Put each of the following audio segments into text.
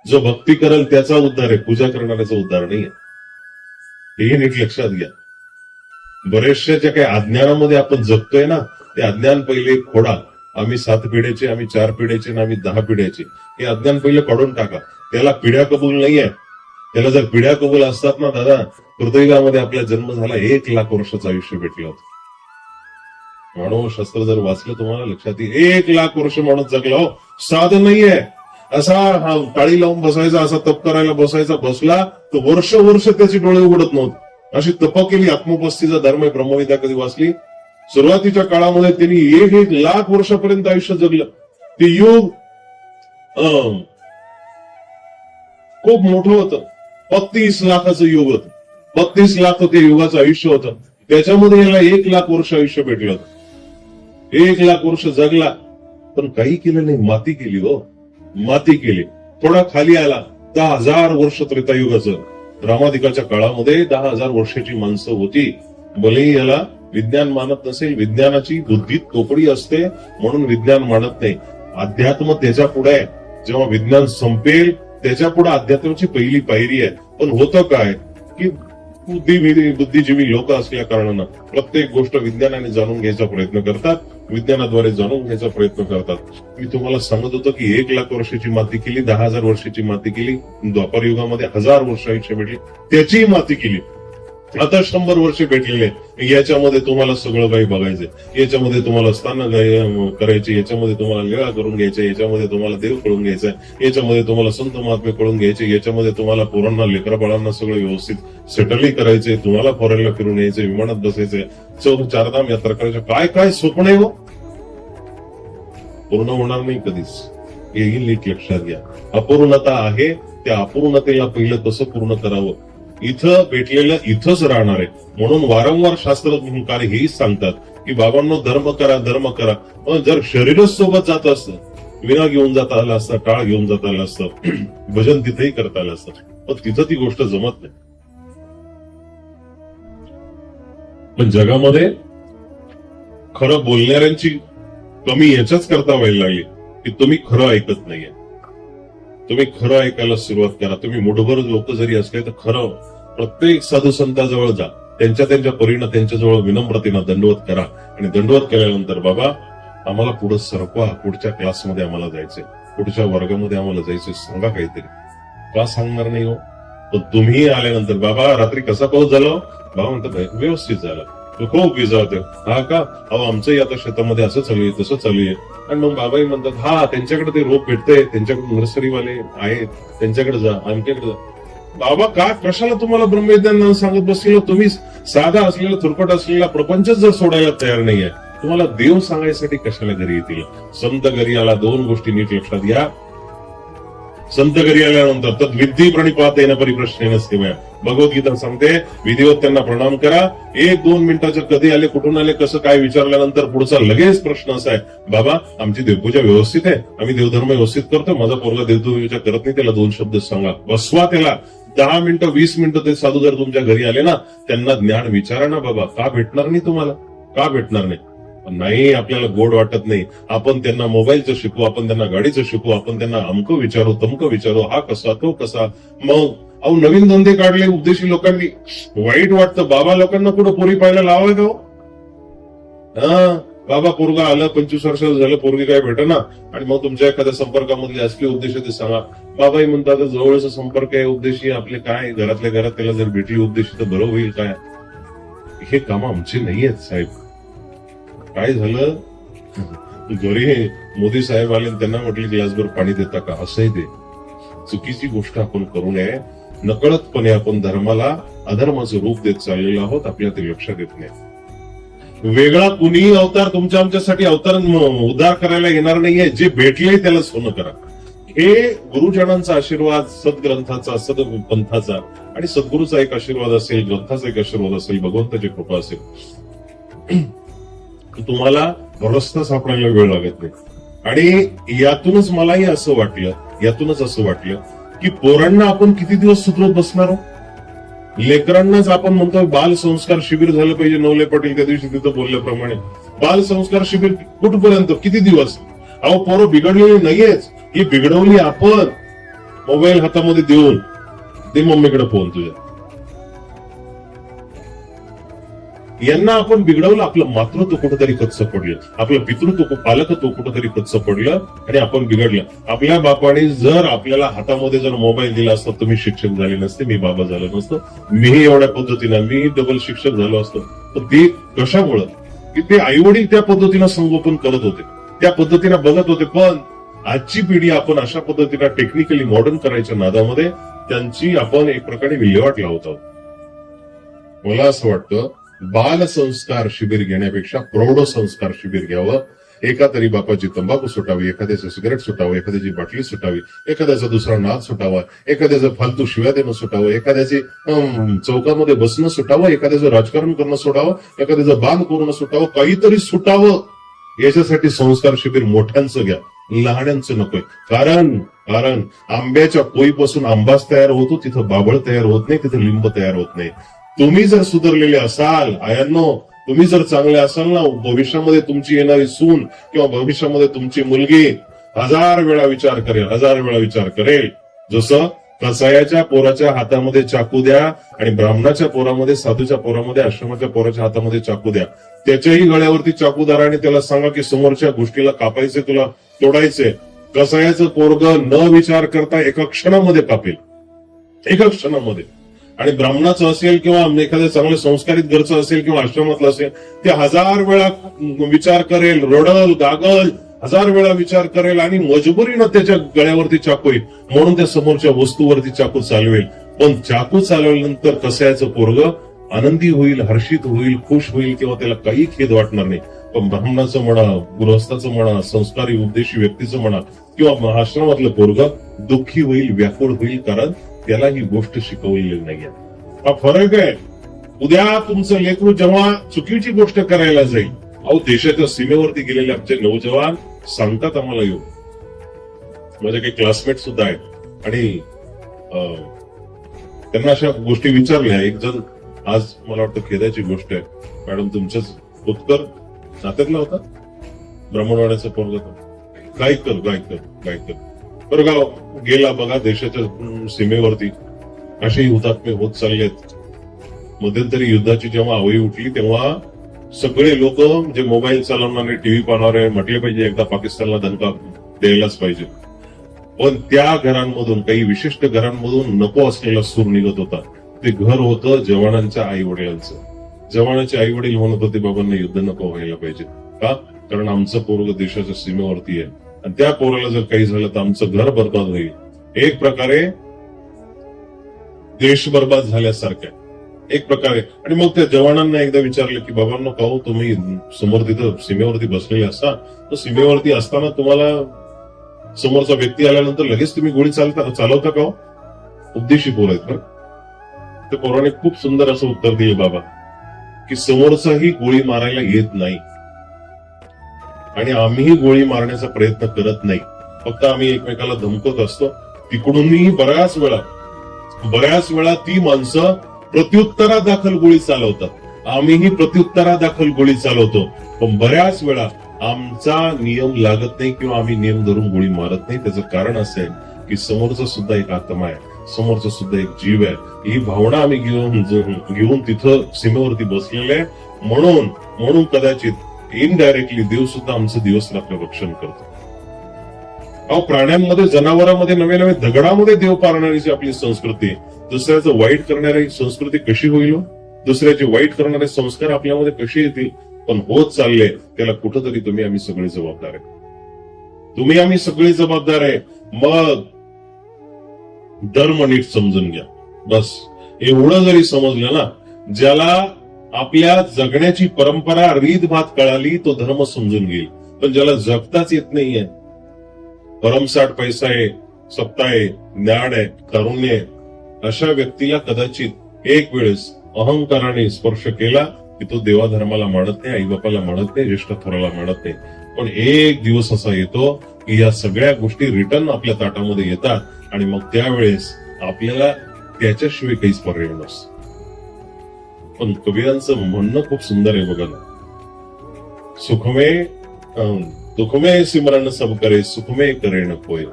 जो भक्ती करेल त्याचा उद्धार आहे, पूजा करणाऱ्याचा उद्धार नाही आहे. हेही नीट लक्षात घ्या. बरेचशा ज्या काही अज्ञानामध्ये आपण जगतोय ना, ते अज्ञान पहिले खोडा. आम्ही 7 पिढ्याचे, आम्ही 4 पिढ्याचे आणि आम्ही 10 पिढ्याचे, हे अज्ञान पहिले काढून टाका. त्याला पिढ्या कबूल नाहीये. त्याला जर पिढ्या कबूल असतात ना दादा, कृतयुगामध्ये आपला जन्म झाला 1,00,000 वर्षाचं आयुष्य भेटलं होतं. मानवशास्त्र जर वाचलं तुम्हाला लक्षात येईल, 1,00,000 वर्ष माणूस जगला हो. साधं नाहीये. असा टाळी लावून बसायचा, असा तप करायला बसायचा, बसला तर वर्ष त्याचे डोळे उघडत नव्हते. अशी तप केली. आत्मोपस्तीचा धर्म आहे, ब्रह्मविद्या कधी वाचली? सुरुवातीच्या काळामध्ये त्यांनी 1,00,000 वर्षापर्यंत आयुष्य जगलं. ते युग खूप मोठं होतं. 35 लाखाचं युग होतं. 35 लाख ते युगाचं आयुष्य होतं. त्याच्यामध्ये याला 1,00,000 वर्ष आयुष्य भेटलं होतं. 1,00,000 वर्ष जगला, पण काही केलं नाही. माती केली हो, माती केली. थोडा खाली आला, 10,000 वर्ष त्रेतायुगाचं. रामाधिकाच्या काळामध्ये 10,000 वर्षाची माणसं होती. भले याला विज्ञान मानत नसेल, विज्ञानाची बुद्धीत कोपडी असते म्हणून विज्ञान मानत नाही. अध्यात्म त्याच्या पुढे, जेव्हा विज्ञान संपेल त्याच्या पुढे अध्यात्माची पहिली पायरी आहे. पण होतं काय की बुद्धिजीवी लोक असल्या कारणानं प्रत्येक गोष्ट विज्ञानाने जाणून घ्यायचा प्रयत्न करतात, विज्ञानाद्वारे जाणून घ्यायचा प्रयत्न करतात. मी तुम्हाला सांगत होतो की 1,00,000 वर्षाची माती केली, 10,000 वर्षाची माती केली. द्वापर युगामध्ये 1,000 वर्ष आयुष्य भेटली, त्याचीही माती केली. आता 100 वर्ष भेटलेले. याच्यामध्ये तुम्हाला सगळं काही बघायचंय, याच्यामध्ये तुम्हाला स्थान करायचे, याच्यामध्ये तुम्हाला लीळा करून घ्यायचे, याच्यामध्ये तुम्हाला देव कळून घ्यायचा, याच्यामध्ये तुम्हाला संत महात्मे कळून घ्यायचे, याच्यामध्ये तुम्हाला पोरांना लेकरा बाळांना सगळं व्यवस्थित सेटलही करायचे, तुम्हाला फॉरेनला फिरून यायचे, विमानात बसायचे, 4धाम यात्रा करायच्या. काय काय स्वप्न आहे हो, पूर्ण होणार नाही कधीच. हेही नीट लक्षात घ्या. अपूर्णता आहे, त्या अपूर्णतेला पहिलं कसं पूर्ण करावं, इथं भेटलेलं इथंच राहणार आहे. म्हणून वारंवार शास्त्रकार हेही सांगतात की बाबांनो धर्म करा, धर्म करा. पण जर शरीरच सोबत जात असतं, विना घेऊन जाता आलं असतं, टाळ घेऊन जाता आलं असतं, भजन तिथेही करता आलं असतं, पण तिथं ती गोष्ट जमत नाही. पण जगामध्ये खरं बोलणाऱ्यांची कमी याच्याच करता व्हायला लागली की तुम्ही खरं ऐकत नाहीये. तुम्ही खरं ऐकायला सुरुवात करा. तुम्ही मुठभर लोक जरी असले तर खरं प्रत्येक साधू संताजवळ जा, त्यांच्या परीनं त्यांच्याजवळ विनम्रतेनं दंडवत करा. आणि दंडवत केल्यानंतर बाबा आम्हाला पुढे सरकवा, पुढच्या क्लासमध्ये आम्हाला जायचंय, पुढच्या वर्गामध्ये आम्हाला जायचंय, सांगा काहीतरी. का सांगणार नाही हो? पण तुम्ही आल्यानंतर बाबा रात्री कसा पाऊस झाला? बाबा म्हणतात व्यवस्थित झाला. खूप विजा होते. हा का? अहो आमचंही आता शेतामध्ये असं चालू आहे, तसं चालू आहे. आणि मग बाबाही म्हणतात हा त्यांच्याकडे ते रोप भेटतंय, त्यांच्याकडे नर्सरीवाले आहेत, त्यांच्याकडे जा, आमच्याकडे जा. बाबा का कशाला तुम्हाला ब्रह्मविज्ञान सांगत बसलेलो? तुम्ही साधा असलेला थुरकट असलेला प्रपंचच जर सोडायला तयार नाहीये, तुम्हाला देव सांगायसाठी कशाला घरी येतील? संत घरी आला, 2 गोष्टी नीट लक्षात घ्या. संत घरी आल्यानंतर तद विद्धी प्रणिपात येणं परिप्रश्न नसते. भगवद्गीता सांगते विधिवत त्यांना प्रणाम करा. 1-2 मिनिटाचे कधी आले, कुठून आले, कसं काय विचारल्यानंतर पुढचा लगेच प्रश्न असा आहे, बाबा आमची देवपूजा व्यवस्थित आहे, आम्ही देवधर्म व्यवस्थित करतो, माझा पोरगा देवपूजा करत नाही, त्याला 2 शब्द सांगा, बसवा त्याला. 10 मिनिटं 20 मिनिटं ते साधू जर तुमच्या घरी आले ना, त्यांना ज्ञान विचारा ना बाबा. का भेटणार नाही तुम्हाला? का भेटणार नाही? नाही, आपल्याला गोड वाटत नाही. आपण त्यांना मोबाईलचं शिकवू, आपण त्यांना गाडीचं शिकवू, आपण त्यांना अमकं विचारू, तमकं विचारू, हा कसा तो कसा. मग अहो नवीन धंदे काढले उपदेशी लोकांनी, वाईट वाटतं. बाबा लोकांना कुठं पोरी पाहायला लावाय का? हा बाबा पोरगा आलं, 25 वर्ष झालं, पोरगी काय भेटेना, आणि मग तुमच्या एखाद्या संपर्कामधले असले उपदेश ते सांगा. बाबाही म्हणतात जवळचा संपर्क आहे उपदेशी, आपले काय घरातल्या घरात त्याला जर भेटली उपदेशी तर बरं होईल काय? हे काम आमचे नाही आहेत साहेब. काय झालं, घरी मोदी साहेब आले, त्यांना म्हटले ग्लासभर पाणी देता का? असंही दे. चुकीची गोष्ट आपण करू नये. नकळतपणे आपण धर्माला अधर्माचं रूप देत चाललेलो आहोत, आपल्याला ते लक्षात येत नाही. वेगळा कुणीही अवतार तुमच्या आमच्यासाठी अवतार उद्धार करायला येणार नाहीये. जे भेटले त्याला सोनं करा. हे गुरुजनांचा आशीर्वाद, सद्ग्रंथाचा, सदपंथाचा आणि सद्गुरूचा एक आशीर्वाद असेल, ग्रंथाचा एक आशीर्वाद असेल, भगवंताची कृपा असेल, तुम्हाला रस्ता सापडायला वेळ लागत नाही. आणि यातूनच मलाही असं वाटलं की पोरांना आपण किती दिवस सुधरत बसणार आहोत? लेकरांनाच आपण म्हणतो बाल संस्कार शिबिर झालं पाहिजे. नवले पाटील त्या दिवशी तिथं बोलल्याप्रमाणे बाल संस्कार शिबिर कुठपर्यंत, किती दिवस? अहो पोरं बिघडलेली नाहीयेच, ही बिघडवली आपण. मोबाईल हातामध्ये देऊन दे मम्मीकडे फोन तुझ्या. यांना आपण बिघडवलं, आपलं मातृत्व कुठंतरी कच्चं पडलं, आपलं पितृत्व पालकत्व कुठंतरी कच्चं पडलं आणि आपण बिघडलं. आपल्या बापाने जर आपल्याला हातामध्ये जर मोबाईल दिला असता, तुम्ही शिक्षक झाले नसते, मी बाबा झालो नसतो, मीही एवढ्या पद्धतीनं मी डबल शिक्षक झालो असतो. तर ते कशामुळं की ते आई वडील त्या पद्धतीनं संगोपन करत होते, त्या पद्धतीनं बघत होते. पण आजची पिढी आपण अशा पद्धतीनं टेक्निकली मॉडर्न करायच्या नादामध्ये त्यांची आपण एक प्रकारे विल्हेवाट लावत आहोत. मला असं वाटतं बाल संस्कार शिबिर घेण्यापेक्षा प्रौढ संस्कार शिबिर घ्यावं. एका तरी बापाची तंबाखू सुटावी, एखाद्याचं सिगरेट सुटावं, एखाद्याची बाटली सुटावी, एखाद्याचा दुसरा नाद सुटावा, एखाद्याचं फालतू शिव्या देणं सुटावं, एखाद्याचे चौकामध्ये बसणं सुटावं, एखाद्याचं राजकारण करणं सुटावं, एखाद्याचं बांध करणं सुटावं, काहीतरी सुटावं. याच्यासाठी संस्कार शिबिर मोठ्यांचं घ्या, लहान्यांचं नकोय. कारण आंब्याच्या कोईपासून आंबाच तयार होतो, तिथं बाबळ तयार होत नाही, तिथं लिंब तयार होत नाही. तुम्ही जर सुधारलेले असाल आयांनो, तुम्ही जर चांगले असाल ना, भविष्यामध्ये तुमची येणारी सून किंवा भविष्यामध्ये तुमची मुलगी 1000 वेळा विचार करेल, 1000 वेळा विचार करेल. जसं कसायाच्या पोराच्या हातामध्ये चाकू द्या आणि ब्राह्मणाच्या पोरामध्ये, साधूच्या पोरामध्ये, आश्रमाच्या पोराच्या हातामध्ये चाकू द्या. त्याच्याही गळ्यावरती चाकू धरा आणि त्याला सांगा की समोरच्या गोष्टीला कापायचे, तुला तोडायचे. कसायाचं पोरग न विचार करता एका क्षणामध्ये कापेल, एका क्षणामध्ये. आणि ब्राह्मणाचं असेल किंवा एखाद्या चांगल्या संस्कारित घरचं असेल किंवा आश्रमातलं असेल, ते 1000 वेळा विचार करेल, रडल, गागल, 1000 वेळा विचार करेल आणि मजबुरीनं त्याच्या गळ्यावरती चाकू येईल म्हणून त्या समोरच्या वस्तूवरती चाकू चालवेल. पण चाकू चालवल्यानंतर कसायाचं पोरग आनंदी होईल, हर्षित होईल, खुश होईल किंवा त्याला काही खेद वाटणार नाही. पण ब्राह्मणाचं म्हणा, गृहस्थाचं म्हणा, संस्कारी उपदेशी व्यक्तीचं म्हणा किंवा आश्रमातलं पोरग दुःखी होईल, व्याकुळ होईल, कारण त्याला ही गोष्ट शिकवलेली नाहीये. हा फरक आहे. उद्या तुमचं लेकरू जेव्हा चुकीची गोष्ट करायला जाईल, अहो देशाच्या सीमेवरती गेलेले आमचे नौजवान सांगतात आम्हाला येऊ, माझे काही क्लासमेट सुद्धा आहेत आणि त्यांना अशा गोष्टी विचारल्या. एक जण, आज मला वाटतं खेदाची गोष्ट आहे, मॅडम तुमच्याच उत्तर नात्यातला होता, ब्राह्मणवाड्याचा पोरगा, गायकर परगाव गेला बघा देशाच्या सीमेवरती. असे हुतात्मे होत चाललेत. मध्यंतरी युद्धाची जेव्हा आवई उठली तेव्हा सगळे लोक जे मोबाईल चालवणारे, टीव्ही पाहणारे म्हटले पाहिजे एकदा पाकिस्तानला धमका द्यायलाच पाहिजे. पण त्या घरांमधून, काही विशिष्ट घरांमधून नको असलेला सूर निघत होता. ते घर होतं जवानांच्या आई वडिलांचं. जवानाचे आई वडील म्हणत होते बाबांना युद्ध नको व्हायला पाहिजे. का? कारण आमचं पोरग देशाच्या सीमेवरती आहे आणि त्या पोराला जर काही झालं तर आमचं घर बर्बाद होईल. एक प्रकारे देश बर्बाद झाल्यासारखं एक प्रकारे. आणि मग त्या जवानांना एकदा विचारलं की बाबांनो, का हो तुम्ही समोर तिथं सीमेवरती बसलेले असता, तर सीमेवरती असताना तुम्हाला समोरचा व्यक्ती आल्यानंतर लगेच तुम्ही गोळी चालवता का हो? उपदेशी पोर आहेत बरं. त्या पोराने खूप सुंदर असं उत्तर दिले बाबा, की समोरचाही गोळी मारायला येत नाही आणि आम्हीही गोळी मारण्याचा प्रयत्न करत नाही. फक्त आम्ही एकमेकाला धमकत असतो. तिकडूनही बऱ्याच वेळा ती माणसं प्रत्युत्तरादाखल गोळी चालवतात, आम्हीही प्रत्युत्तरादाखल गोळी चालवतो. पण बऱ्याच वेळा आमचा नियम लागत नाही किंवा आम्ही नियम धरून गोळी मारत नाही. त्याचं कारण असं आहे की समोरचा सुद्धा एक आत्मा आहे, समोरचा सुद्धा एक जीव आहे. ही भावना आम्ही घेऊन तिथं सीमेवरती बसलेले आहे. म्हणून कदाचित इनडायरेक्टली देव सुद्धा आमचं दिवस रात्र रक्षण करतो. अहो प्राण्यांमध्ये, जनावरांमध्ये, नवे नवे दगडामध्ये देव पारणारीची आपली संस्कृती, दुसऱ्याचं वाईट करणारी संस्कृती कशी होईल? दुसऱ्याचे वाईट करणारे संस्कार आपल्यामध्ये कसे येतील? पण होत चालले त्याला कुठंतरी आम्ही सगळे जबाबदार आहे. आम्ही सगळे जबाबदार आहे. मग धर्म नीट समजून घ्या. बस एवढं जरी समजलं ना, ज्याला आपल्या जगण्याची परंपरा, रीतभात कळाली तो धर्म समजून घेईल. पण ज्याला जगताच येत नाहीये, भरमसाठ पैसा आहे, सत्ता आहे, ज्ञान आहे, तारुण्य आहे, अशा व्यक्तीला कदाचित एक वेळेस अहंकाराने स्पर्श केला की तो देवा धर्माला मानत नाही, आई बापाला मानत नाही, ज्येष्ठ थोराला मानत नाही. पण एक दिवस असा येतो की या सगळ्या गोष्टी रिटर्न आपल्या ताटामध्ये येतात आणि मग त्यावेळेस आपल्याला त्याच्याशिवाय काहीच पर्याय नसतो. पण कबीरांचं म्हणणं खूप सुंदर आहे बघा ना, सुखमे दुखमे सिमरन सब करे, सुखमे करे न कोय.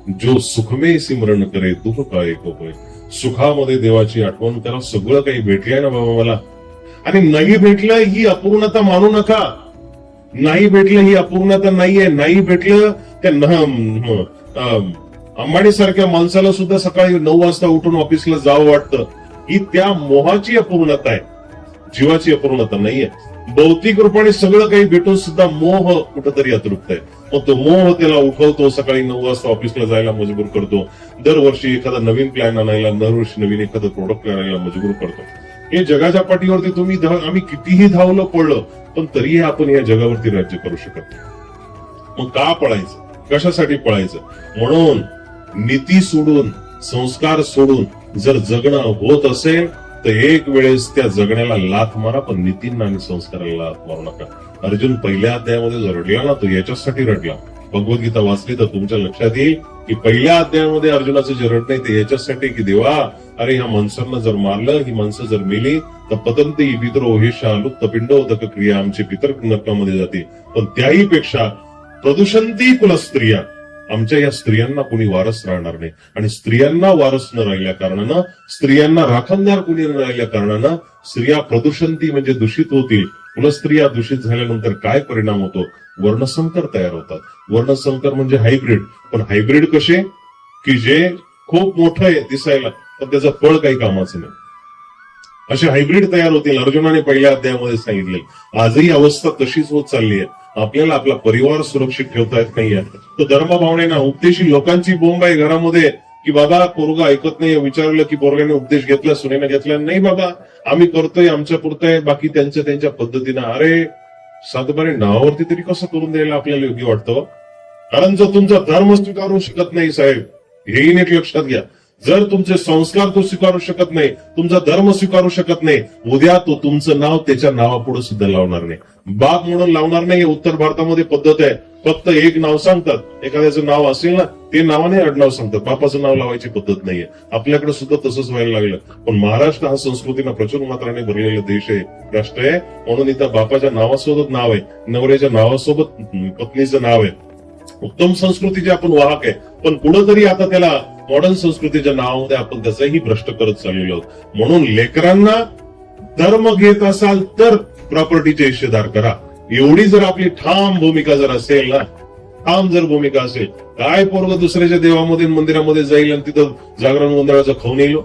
जो सुखमे सिमरण करे दुःख काय होय. सुखामध्ये देवाची आठवण करा. सगळं काही भेटलंय ना बाबा मला. आणि नाही भेटलं ही अपूर्णता मानू नका. नाही भेटलं ही अपूर्णता नाहीये. नाही भेटलं त्या अंबानी सारख्या माणसाला सुद्धा सकाळी 9 वाजता उठून ऑफिसला जावं वाटतं. ही त्या मोहाची अपूर्णता आहे, जीवाची अपूर्णता नाहीये. भौतिक रूपाने सगळं काही भेटून सुद्धा मोह कुठंतरी अतृप्त आहे. मग तो मोह त्याला उठवतो, सकाळी 9 वाजता ऑफिसला जायला मजबूर करतो. दरवर्षी एखादा नवीन प्लॅन आणायला, दरवर्षी नवीन एखादं प्रोडक्ट आणायला मजबूर करतो. हे जगाच्या पाठीवरती आम्ही कितीही धावलं पडलं, पण तरीही आपण या जगावरती राज्य करू शकत नाही. मग का पळायचं? कशासाठी पळायचं? म्हणून नीती सोडून, संस्कार सोडून जर जगणं होत असेल तर एक वेळेस त्या जगण्याला लाथ मारा, पण नीतींना आणि संस्काराला लाथ मारू नका. अर्जुन पहिल्या अध्यायामध्ये जो रडला ना, तो याच्यासाठी रडला. भगवद्गीता वाचली तर तुमच्या लक्षात येईल की पहिल्या अध्यायामध्ये अर्जुनाचं जे रडणं आहे ते याच्यासाठी की देवा, अरे ह्या माणसांना जर मारलं, ही माणसं जर मेली तर पतंती पितरो हे लुप्त पिंडोदक क्रिया, आमचे पितर नरकामध्ये जाते. पण त्याही पेक्षा प्रदूषंती कुल स्त्रिया, आमच्या या स्त्रियांना कुणी वारस राहणार नाही. आणि स्त्रियांना वारस न राहिल्या कारणानं, स्त्रियांना राखणदार कुणी न राहिल्या कारणानं स्त्रिया प्रदूषंती म्हणजे दूषित होतील. कुलस्त्रिया दूषित झाल्यानंतर काय परिणाम होतो? वर्णसंकर तयार होतात. वर्णसंकर म्हणजे हायब्रिड. पण हायब्रिड कसे? की जे खूप मोठं आहे दिसायला, पण त्याचं फळ काही कामाचं नाही. असे हायब्रिड तयार होतील. अर्जुनाने पहिल्या अध्यायामध्ये सांगितले. आजही अवस्था तशीच होत चालली आहे. आपल्याला आपला परिवार सुरक्षित ठेवता येत नाहीये. तर धर्मभावनेना उपदेशी लोकांची बोंब आहे घरामध्ये की बाबा पोरगा ऐकत नाही. विचारलं की पोरगाने उपदेश घेतला, सुनेने घेतला नाही. बाबा आम्ही करतोय, आमच्या पुरतंय, बाकी त्यांच्या पद्धतीनं. अरे सातबारे नावावरती तरी कसं करून द्यायला आपल्याला योग्य वाटतं? कारण जर तुमचा धर्म स्वीकारू शकत नाही साहेब, हेही नीट लक्षात घ्या. जर तुमचे संस्कार तो स्वीकारू शकत नाही, तुमचा धर्म स्वीकारू शकत नाही, उद्या तो तुमचं नाव त्याच्या नावापुढे सुद्धा लावणार नाही. बाप म्हणून लावणार नाही. उत्तर भारतामध्ये पद्धत आहे. फक्त एक नाव सांगतात. एखाद्याचं नाव असेल ना, ते नावाने आडनाव सांगतात. बापाचं नाव लावायची पद्धत नाहीये. आपल्याकडे सुद्धा तसंच व्हायला लागलं. पण महाराष्ट्र हा संस्कृतीनं प्रचुर मात्राने भरलेला देश आहे, राष्ट्र आहे. म्हणून इथं बापाच्या नावासोबत नाव आहे, नवऱ्याच्या नावासोबत पत्नीचं नाव आहे. उत्तम संस्कृतीचे आपण वाहक आहे. पण कुठंतरी आता त्याला मॉडर्न संस्कृतीच्या नावामध्ये आपण त्याचाही भ्रष्ट करत चाललेलो आहोत. म्हणून लेकरांना धर्म घेत असाल तर प्रॉपर्टीचे हिस्सेदार करा. एवढी जर आपली ठाम भूमिका जर असेल ना, ठाम जर भूमिका असेल, काय पोरग दुसऱ्याच्या देवामध्ये मंदिरामध्ये जाईल आणि तिथं जागरण गोंधळाचं खाऊन येईल?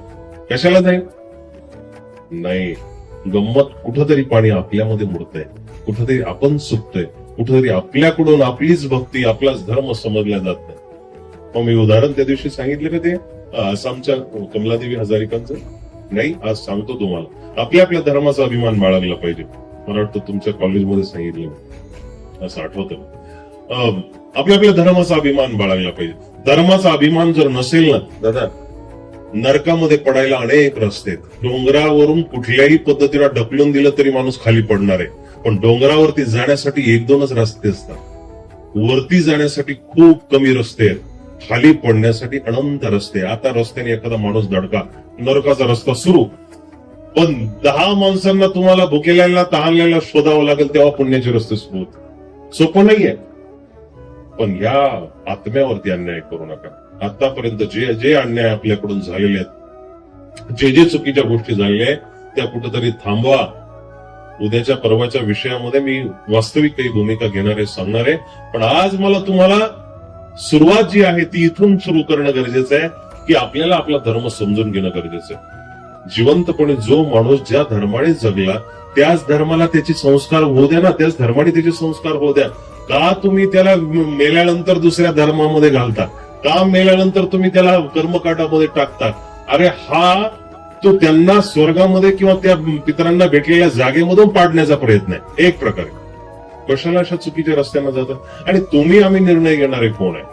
कशाला जाईल? नाही. गंमत कुठंतरी पाणी आपल्यामध्ये मुरतंय, कुठंतरी आपण चुकतोय, कुठंतरी आपल्याकडून आपलीच भक्ती, आपलाच धर्म समजला जात नाही. मग मी उदाहरण त्या दिवशी सांगितलं का ते आसामच्या कमलादेवी हजारिकांचं? नाही, आज सांगतो तुम्हाला. आपल्या आपल्या धर्माचा अभिमान बाळगला पाहिजे. मला वाटतं तुमच्या कॉलेजमध्ये सांगितलं, असं आठवतं. आपल्या आपल्या धर्माचा अभिमान बाळगला पाहिजे. धर्माचा अभिमान जर नसेल ना दादा, नरकामध्ये पडायला अनेक रस्ते आहेत. डोंगरावरून कुठल्याही पद्धतीला ढकलून दिलं तरी माणूस खाली पडणार आहे. पण डोंगरावरती जाण्यासाठी 1-2च रस्ते असतात. वरती जाण्यासाठी खूप कमी रस्ते आहेत. खाली पडण्यासाठी अनंत रस्ते. आता रस्त्याने एखादा माणूस धडका, नरकाचा रस्ता सुरू. पण 10 माणसांना तुम्हाला भुकेल्याला तहानल्याला शोधावं लागेल तेव्हा पुण्याचे रस्ते सुरू होते. सोपं नाहीये. पण या आत्म्यावरती अन्याय करू नका. आतापर्यंत जे अन्याय आपल्याकडून झालेले आहेत, जे चुकीच्या गोष्टी झालेल्या आहेत, त्या कुठेतरी थांबवा. उद्याच्या परवाच्या विषयामध्ये मी वास्तविक काही भूमिका घेणार आहे, सांगणार आहे. पण आज मला तुम्हाला सुरुवात जी आहे ती इथून सुरू करणं गरजेचं आहे की आपल्याला आपला धर्म समजून घेणं गरजेचं आहे. जिवंतपणे जो माणूस ज्या धर्माने जगला त्याच धर्माला त्याचे संस्कार होऊ द्या ना, त्याच धर्माने त्याचे संस्कार होऊ द्या. का तुम्ही त्याला मेल्यानंतर दुसऱ्या धर्मामध्ये घालता? का मेल्यानंतर तुम्ही त्याला कर्मकांडामध्ये टाकता? अरे हा तो त्यांना स्वर्गामध्ये किंवा त्या पितरांना भेटलेल्या जागेमधून पाडण्याचा प्रयत्न आहे एक प्रकारे. कशाला अशा चुकीच्या रस्त्यांना जातात? आणि तुम्ही आम्ही निर्णय घेणारे कोण आहे?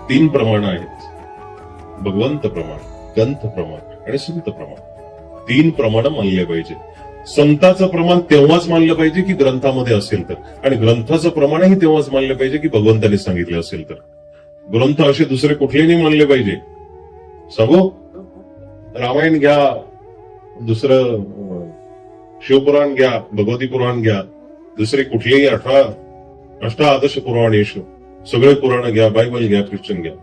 3 प्रमाण आहेत: भगवंत प्रमाण, ग्रंथ प्रमाण आणि संत प्रमाण. 3 प्रमाण मानले पाहिजे. संताचं प्रमाण तेव्हाच मानलं पाहिजे की ग्रंथामध्ये असेल तर, आणि ग्रंथाचं प्रमाणही तेव्हाच मानलं पाहिजे की भगवंताने सांगितलं असेल तर. ग्रंथ असे दुसरे कुठले नाही मानले पाहिजे. सांगू, रामायण घ्या, दुसरं शिवपुराण घ्या, भगवती पुराण घ्या, दुसरे कुठलेही 18 अष्टादश पुराणेषु सगळे पुराण घ्या, बायबल घ्या, ख्रिश्चन घ्या,